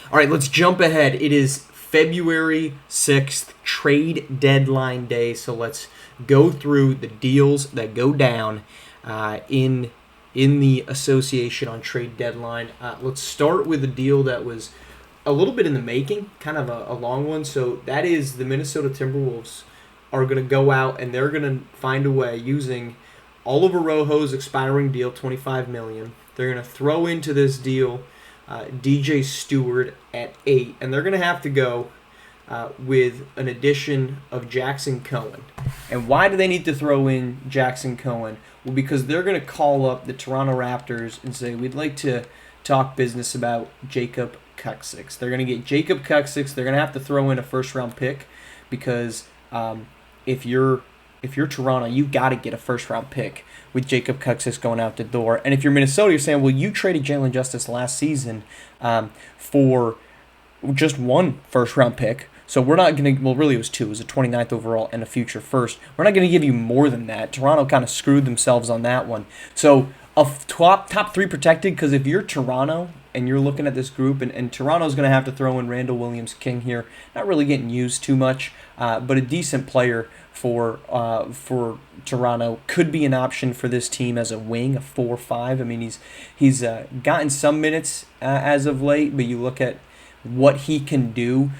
All right, let's jump ahead. It is February 6th, trade deadline day. So let's go through the deals that go down in the association on trade deadline. Let's start with a deal that was a little bit in the making, kind of a long one. So that is the Minnesota Timberwolves are going to go out and they're going to find a way using Oliver Rojo's expiring deal, $25 million. They're going to throw into this deal DJ Stewart at 8, and they're going to have to go with an addition of Jackson Cohen. And why do they need to throw in Jackson Cohen? Well, because they're going to call up the Toronto Raptors and say, we'd like to talk business about Jacob Kuksik. They're going to get Jacob Kuksik. They're going to have to throw in a first-round pick because if you're Toronto, you've got to get a first-round pick with Jacob Kuksik going out the door. And if you're Minnesota, you're saying, well, you traded Jalen Justice last season for just one first-round pick. So we're not going to, well, really it was two. It was a 29th overall and a future first. We're not going to give you more than that. Toronto kind of screwed themselves on that one. So a top three protected, because if you're Toronto and you're looking at this group, and Toronto's going to have to throw in Randall Williams-King here, not really getting used too much, but a decent player for Toronto, could be an option for this team as a wing, a 4-5. I mean, he's gotten some minutes as of late, but you look at what he can do.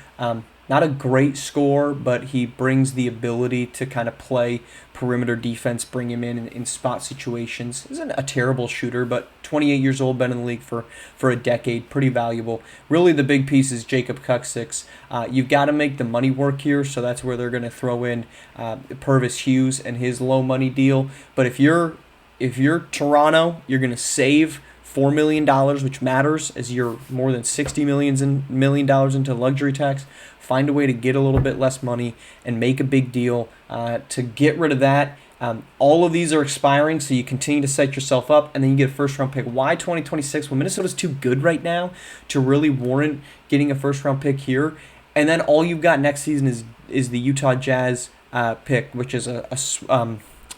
Not a great scorer, but he brings the ability to kind of play perimeter defense, bring him in spot situations. Isn't a terrible shooter, but 28 years old, been in the league for a decade, pretty valuable. Really the big piece is Jacob Kuksik. You've got to make the money work here, so that's where they're going to throw in Purvis Hughes and his low money deal. But if you're Toronto, you're going to save $4 million, which matters as you're more than $60 million into luxury tax. Find a way to get a little bit less money and make a big deal to get rid of that. All of these are expiring, so you continue to set yourself up, and then you get a first-round pick. Why 2026? Well, Minnesota's too good right now to really warrant getting a first-round pick here. And then all you've got next season is the Utah Jazz pick, which is a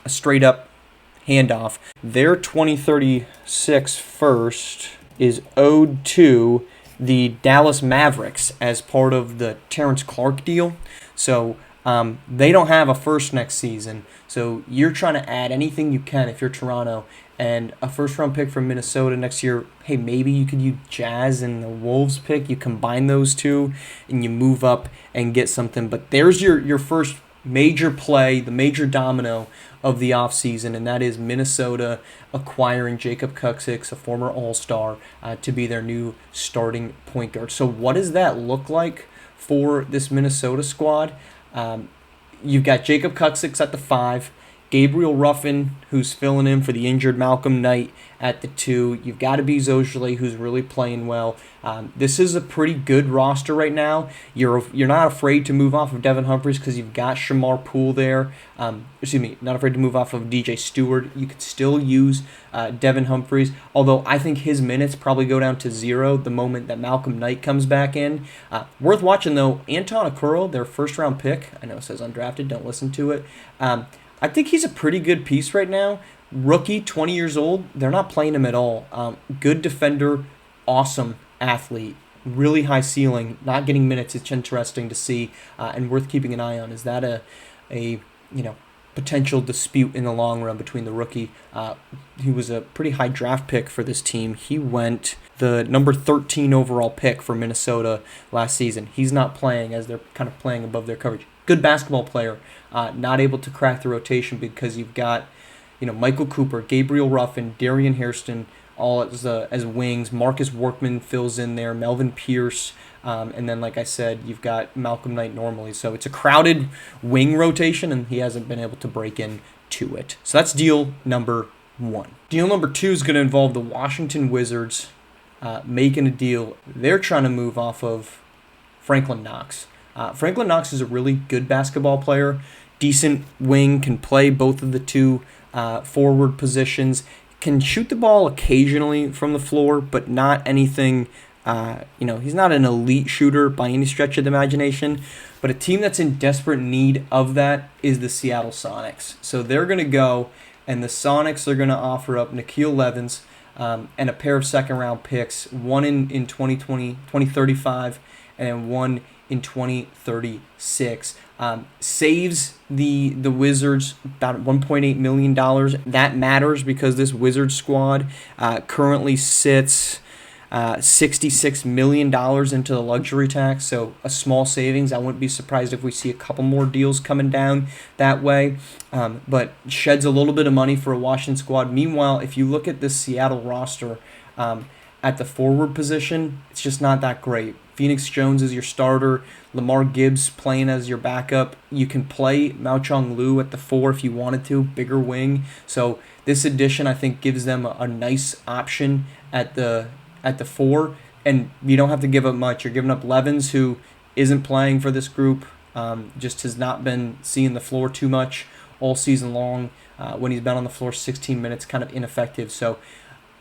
straight-up handoff. Their 2036 first is owed to the Dallas Mavericks as part of the Terrence Clark deal. So they don't have a first next season. So you're trying to add anything you can if you're Toronto. And a first-round pick from Minnesota next year, hey, maybe you could use Jazz and the Wolves pick. You combine those two and you move up and get something. But there's your first major play, the major domino of the offseason, and that is Minnesota acquiring Jacob Kuksik, a former All-Star, to be their new starting point guard. So what does that look like for this Minnesota squad? You've got Jacob Kuksik at the 5, Gabriel Ruffin, who's filling in for the injured Malcolm Knight at the 2. You've got to be Zojale, who's really playing well. This is a pretty good roster right now. You're not afraid to move off of Devin Humphreys because you've got Shamar Poole there. Not afraid to move off of DJ Stewart. You could still use Devin Humphreys, although I think his minutes probably go down to 0 the moment that Malcolm Knight comes back in. Worth watching, though, Anton Okoro, their first-round pick. I know it says undrafted. Don't listen to it. I think he's a pretty good piece right now. Rookie, 20 years old. They're not playing him at all. Good defender, awesome athlete, really high ceiling. Not getting minutes. It's interesting to see and worth keeping an eye on. Is that a potential dispute in the long run between the rookie? He was a pretty high draft pick for this team. He went the number 13 overall pick for Minnesota last season. He's not playing as they're kind of playing above their coverage. Good basketball player, not able to crack the rotation because you've got, Michael Cooper, Gabriel Ruffin, Darian Hairston, all as wings. Marcus Workman fills in there, Melvin Pierce, and then, like I said, you've got Malcolm Knight normally. So it's a crowded wing rotation, and he hasn't been able to break into it. So that's deal number 1. Deal number 2 is going to involve the Washington Wizards making a deal. They're trying to move off of Franklin Knox. Franklin Knox is a really good basketball player, decent wing, can play both of the two forward positions, can shoot the ball occasionally from the floor, but not anything, he's not an elite shooter by any stretch of the imagination, but a team that's in desperate need of that is the Seattle Sonics. So they're going to go, and the Sonics are going to offer up Nikhil Levins, and a pair of second-round picks, one in 2035 and one in 2036. Saves the Wizards about $1.8 million. That matters because this Wizards squad currently sits $66 million into the luxury tax, so a small savings. I wouldn't be surprised if we see a couple more deals coming down that way, but sheds a little bit of money for a Washington squad. Meanwhile, if you look at the Seattle roster, at the forward position, it's just not that great. Phoenix Jones is your starter. Lamar Gibbs playing as your backup. You can play Mao Chong Lu at the 4 if you wanted to, bigger wing. So this addition, I think, gives them a nice option at the 4, and you don't have to give up much. You're giving up Levens, who isn't playing for this group, just has not been seeing the floor too much all season long. When he's been on the floor 16 minutes, kind of ineffective. So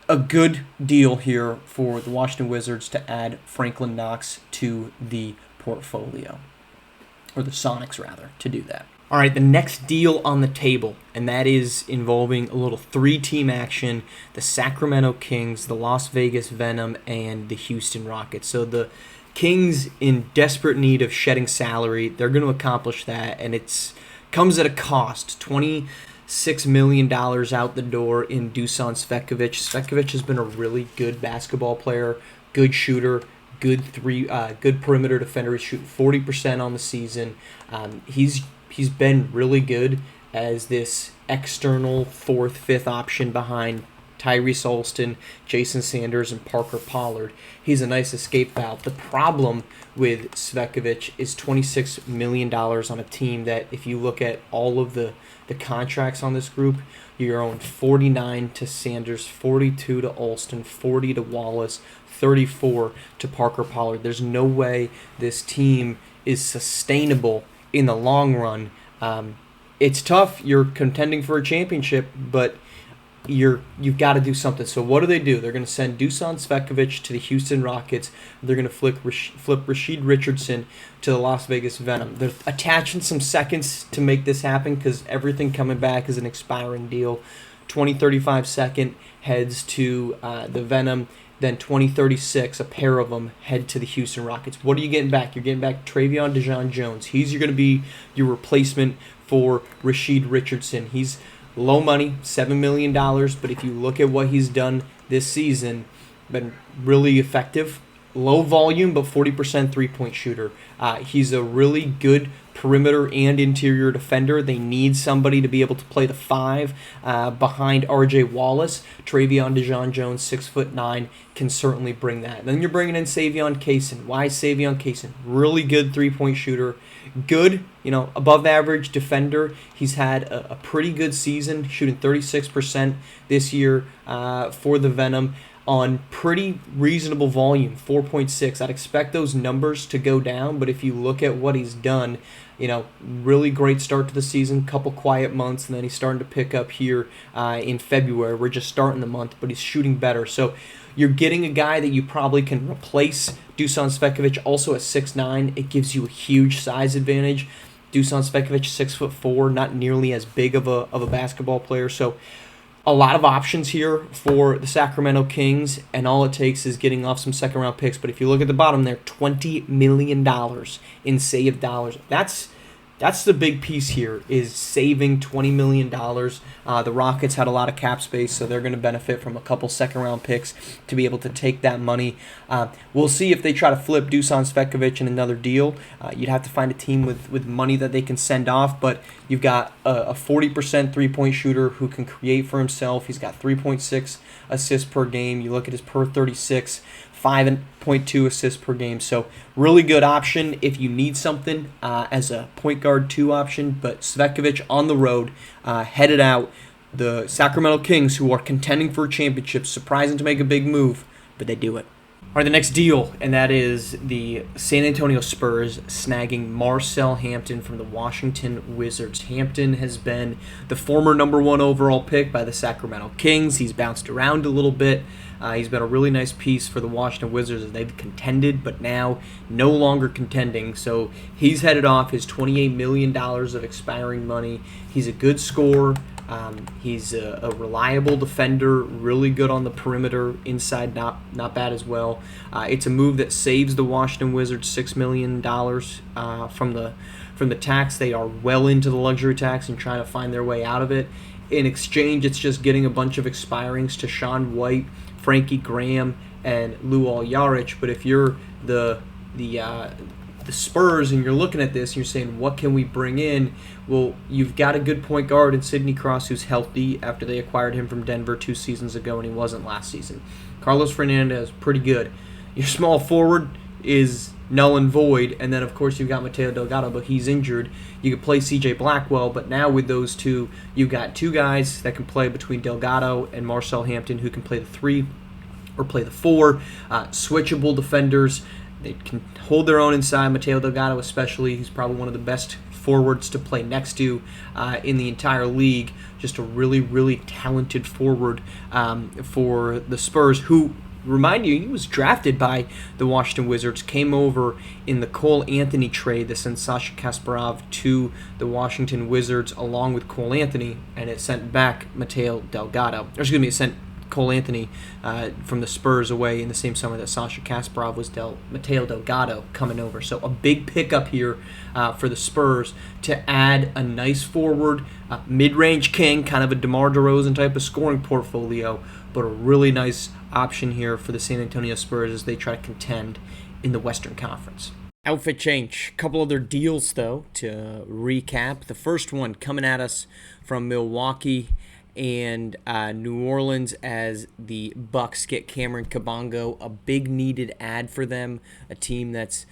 a good deal here for the Washington Wizards to add Franklin Knox to the portfolio, or the Sonics rather, to do that. All right, the next deal on the table, and that is involving a little 3-team action: the Sacramento Kings, the Las Vegas Venom, and the Houston Rockets. So the Kings, in desperate need of shedding salary, they're going to accomplish that, and it's comes at a cost. $26 million out the door in Dusan Svetkovic. Svetkovic has been a really good basketball player, good shooter, good perimeter defender. He's shooting 40% on the season. He's been really good as this external 4th, 5th option behind Tyrese Alston, Jason Sanders, and Parker Pollard. He's a nice escape valve. The problem with Svetkovic is $26 million on a team that, if you look at all of the contracts on this group, you're owing 49 to Sanders, 42 to Alston, 40 to Wallace, 34 to Parker Pollard. There's no way this team is sustainable in the long run. It's tough. You're contending for a championship, but you've got to do something. So what do? They're going to send Dusan Svetkovic to the Houston Rockets. They're going to flip Rashid Richardson to the Las Vegas Venom. They're attaching some seconds to make this happen because everything coming back is an expiring deal. 2035 second heads to the Venom. Then 2036, a pair of them head to the Houston Rockets. What are you getting back? You're getting back Travion DeJohn-Jones. He's going to be your replacement for Rashid Richardson. He's low money, $7 million, but if you look at what he's done this season, been really effective. Low volume, but 40% three-point shooter. He's a really good perimeter and interior defender. They need somebody to be able to play the 5 behind R.J. Wallace. Travion DeJohn-Jones, 6'9", can certainly bring that. Then you're bringing in Savion Cason. Why Savion Cason? Really good three-point shooter. Good, above average defender. He's had a pretty good season, shooting 36% this year for the Venom on pretty reasonable volume, 4.6. I'd expect those numbers to go down, but if you look at what he's done, really great start to the season, couple quiet months, and then he's starting to pick up here in February. We're just starting the month, but he's shooting better. So you're getting a guy that you probably can replace Dusan Svetkovic, also at 6'9". It gives you a huge size advantage. Dusan Svetkovic, 6'4", not nearly as big of a basketball player. So a lot of options here for the Sacramento Kings, and all it takes is getting off some second-round picks. But if you look at the bottom there, $20 million in saved dollars. That's the big piece here, is saving $20 million. The Rockets had a lot of cap space, so they're going to benefit from a couple second-round picks to be able to take that money. We'll see if they try to flip Dusan Svetkovic in another deal. You'd have to find a team with money that they can send off, but you've got a 40% three-point shooter who can create for himself. He's got 3.6 assists per game. You look at his per 36, 5.2 assists per game. So really good option if you need something as a point guard 2 option. But Svetkovic on the road, headed out. The Sacramento Kings, who are contending for a championship, surprising to make a big move, but they do it. All right, the next deal, and that is the San Antonio Spurs snagging Marcel Hampton from the Washington Wizards. Hampton has been the former number 1 overall pick by the Sacramento Kings. He's bounced around a little bit. He's been a really nice piece for the Washington Wizards as they've contended, but now no longer contending. So he's headed off his $28 million of expiring money. He's a good scorer. He's a reliable defender, really good on the perimeter, inside not bad as well. It's a move that saves the Washington Wizards $6 million from the tax. They are well into the luxury tax and trying to find their way out of it. In exchange, it's just getting a bunch of expirings to Shaun White, Frankie Graham, and Luol Yarich. But if you're the Spurs and you're looking at this and you're saying, what can we bring in? Well, you've got a good point guard in Sidney Cross who's healthy after they acquired him from Denver 2 seasons ago, and he wasn't last season. Carlos Fernandez, pretty good. Your small forward is null and void, and then of course you've got Mateo Delgado, but he's injured. You could play CJ Blackwell, but now with those two, you've got two guys that can play between Delgado and Marcel Hampton who can play the 3 or play the 4. Switchable defenders. They can hold their own inside. Mateo Delgado especially, he's probably one of the best forwards to play next to in the entire league. Just a really, really talented forward for the Spurs, who, remind you, he was drafted by the Washington Wizards, came over in the Cole Anthony trade that sent Sasha Kasparov to the Washington Wizards along with Cole Anthony, and it sent back Mateo Delgado. Or excuse me, it sent Cole Anthony from the Spurs away in the same summer that Sasha Kasparov was dealt. Mateo Delgado coming over. So a big pickup here for the Spurs to add a nice forward, mid-range king, kind of a DeMar DeRozan type of scoring portfolio, but a really nice option here for the San Antonio Spurs as they try to contend in the Western Conference. Outfit change. A couple other deals, though, to recap. The first one coming at us from Milwaukee and New Orleans as the Bucks get Cameron Kabongo, a big needed add for them, a team that's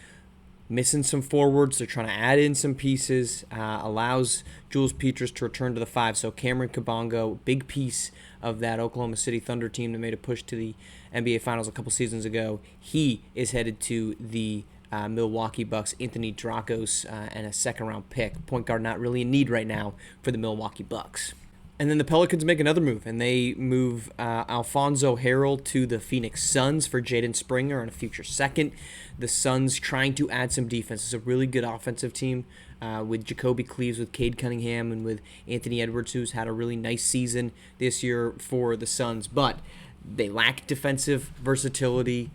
missing some forwards. They're trying to add in some pieces, allows Jules Petrus to return to the 5. So Cameron Kabongo, big piece of that Oklahoma City Thunder team that made a push to the NBA Finals a couple seasons ago. He is headed to the Milwaukee Bucks. Anthony Drakos and a second-round pick. Point guard not really in need right now for the Milwaukee Bucks. And then the Pelicans make another move, and they move Alfonso Harrell to the Phoenix Suns for Jaden Springer and a future second. The Suns trying to add some defense. It's a really good offensive team with Jacoby Cleaves, with Cade Cunningham, and with Anthony Edwards, who's had a really nice season this year for the Suns. But they lack defensive versatility.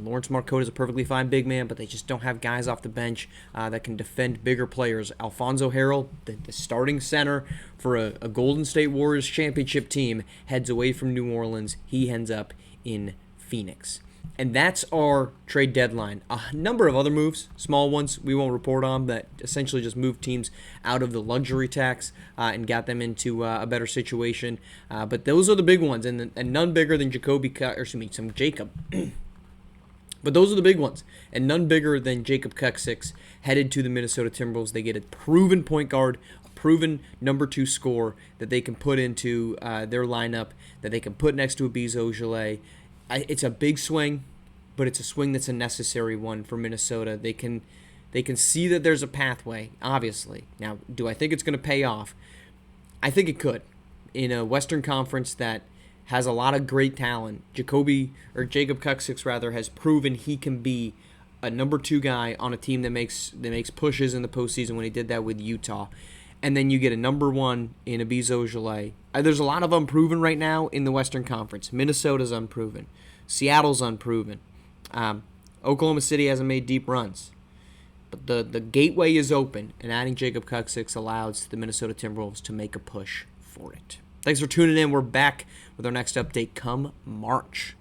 Lawrence Marcotte is a perfectly fine big man, but they just don't have guys off the bench that can defend bigger players. Alfonso Harrell, the starting center for a Golden State Warriors championship team, heads away from New Orleans. He ends up in Phoenix. And that's our trade deadline. A number of other moves, small ones we won't report on, that essentially just moved teams out of the luxury tax and got them into a better situation. But those are the big ones, and none bigger than Jacob. But those are the big ones, and none bigger than Jacob Kuksix headed to the Minnesota Timberwolves. They get a proven point guard, a proven number 2 scorer that they can put into their lineup, that they can put next to a Bezo Ojale. It's a big swing, but it's a swing that's a necessary one for Minnesota. They can see that there's a pathway, obviously. Now, do I think it's going to pay off? I think it could. In a Western Conference that has a lot of great talent, Jacob Kuksix has proven he can be a number 2 guy on a team that makes pushes in the postseason when he did that with Utah. And then you get a number 1 in Bezo Ojale. There's a lot of unproven right now in the Western Conference. Minnesota's unproven. Seattle's unproven. Oklahoma City hasn't made deep runs. But the gateway is open, and adding Jacob Kuksix allows the Minnesota Timberwolves to make a push for it. Thanks for tuning in. We're back with our next update come March.